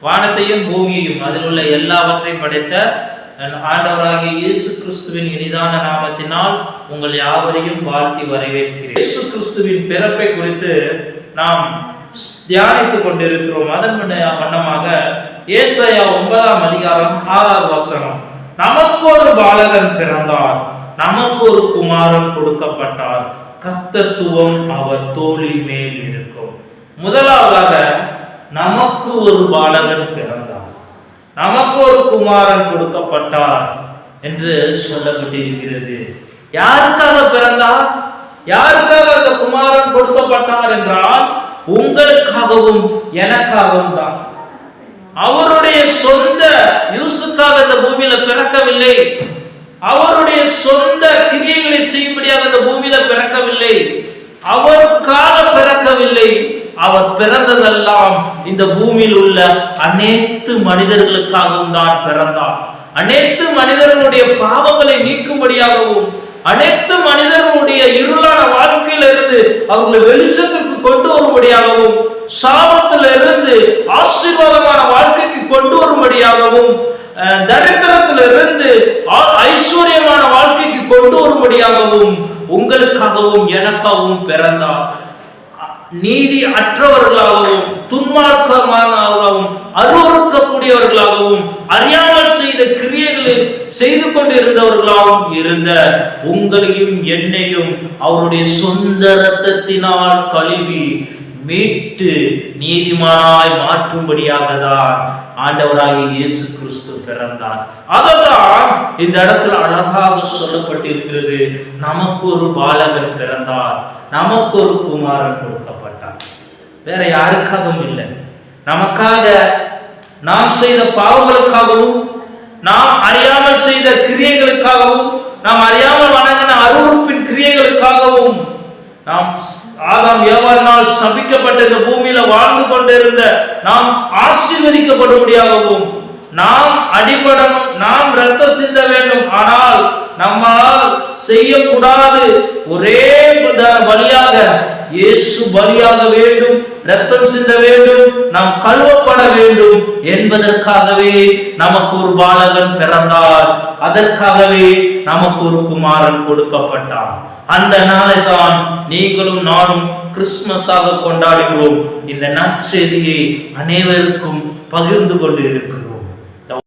வானத்தையும் பூமியையும் அதில் உள்ள எல்லாவற்றையும் படைத்த ஆண்டவராகிய இயேசு கிறிஸ்துவின் இனிதான நாமத்தினால் உங்கள் யாவரையும் வாழ்த்தி வரவேற்கிறேன். இயேசு கிறிஸ்துவின் பிறப்பை குறித்து நாம் தியானித்துக் கொண்டிருக்கிறோம். அதன் வண்ணமாக ஏசாயா 9ஆம் அதிகாரம் 6வது வசனம், நமக்கு ஒரு பாலகன் பிறந்தார், நமக்கு ஒரு குமாரன் கொடுக்கப்பட்டார், கர்த்தத்துவம் அவர் தோளின் மேல் இருக்கும். முதலாவதாக நமக்கு ஒரு பாலகன் பிறந்தார், நமக்கு ஒரு குமாரன் கொடுக்கப்பட்டார் என்று சொல்லப்பட்டிருக்கிறது. யாருக்காக பிறந்தார்? யாருக்காக அந்த குமாரன் கொடுக்கப்பட்டார் என்றால் உங்களுக்காகவும் எனக்காகவும் தான். அவருடைய சொந்த யூசுக்காக இந்த பூமியில பிறக்கவில்லை. அவருடைய சொந்த கிரியைகளை செய்யும்படியாக இந்த பூமியில பிறக்கவில்லை. அவருக்காக பிறக்கவில்லை. அவர் பிறந்ததெல்லாம் இந்த பூமியில் உள்ள அனைத்து மனிதர்களுக்காகவும் தான் பிறந்தார். அனைத்து மனிதர்களுடைய பாவங்களை நீக்கும்படியாகவும், அனைத்து மனிதர்களுடைய இருளான வாழ்க்கையிலிருந்து அவர்களை வெளிச்சத்திற்கு கொண்டு வரும்படியாகவும், சாபத்திலிருந்து ஆசீர்வாதமான வாழ்க்கைக்கு கொண்டு வரும்படியாகவும், தரித்திரத்திலிருந்து ஐஸ்வர்யமான வாழ்க்கைக்கு கொண்டு வரும்படியாகவும் உங்களுக்காகவும் எனக்காகவும் பிறந்தார். நீதி அற்றவர்களாகவும், துன்மார்க்கமானவர்களாகவும், அருவருக்கக்கூடியவர்களாகவும், அறியாமல் செய்த கிரியைகளை செய்து கொண்டிருந்தவர்களாகவும் இருந்த உங்களையும் என்னையும் அவருடைய சொந்த இரத்தத்தினால் கழுவி மீட்டு நீதிமானாய் மாற்றும்படியாக தான் ஆண்டவராகிய இயேசு கிறிஸ்து பிறந்தார். அதனால் இந்த இடத்துல அழகாக சொல்லப்பட்டிருக்கிறது, நமக்கு ஒரு பாலகன் பிறந்தார், நமக்கு ஒரு குமாரன் கொடுக்கப்பட்டார். வேற யாருக்காகவும் இல்லை. நமக்காக, நாம் செய்த பாவங்களுக்காகவும், நாம் அறியாமல் செய்த கிரியைகளுக்காகவும், நாம் அறியாமல் வணங்கின அருவருப்பின் கிரியைகளுக்காகவும், நாம் ஆதாம் ஏவாளினால் சபிக்கப்பட்ட இந்த பூமியில வாழ்ந்து கொண்டிருந்த நாம் ஆசீர்வதிக்கப்படும்படியாகவும், நாம் அடிபடணும், நாம் ரத்தம் சிந்த வேண்டும், ஆனால் நம்மால் செய்யக்கூடாது, ஒரே பலியாக இயேசு பலியாக வேண்டும், ரத்தம் சிந்த வேண்டும், நாம் கழுவப்பட வேண்டும் என்பதற்காகவே நமக்கு ஒரு பாலகன் பிறந்தார். அதற்காகவே நமக்கு ஒரு குமாரன் கொடுக்கப்பட்டார். அந்த நாளை தான் நீங்களும் நானும் கிறிஸ்துமஸாக கொண்டாடுகிறோம். இந்த நற்செய்தியை அனைவருக்கும் பகிர்ந்து கொண்டு இருக்கிறோம்.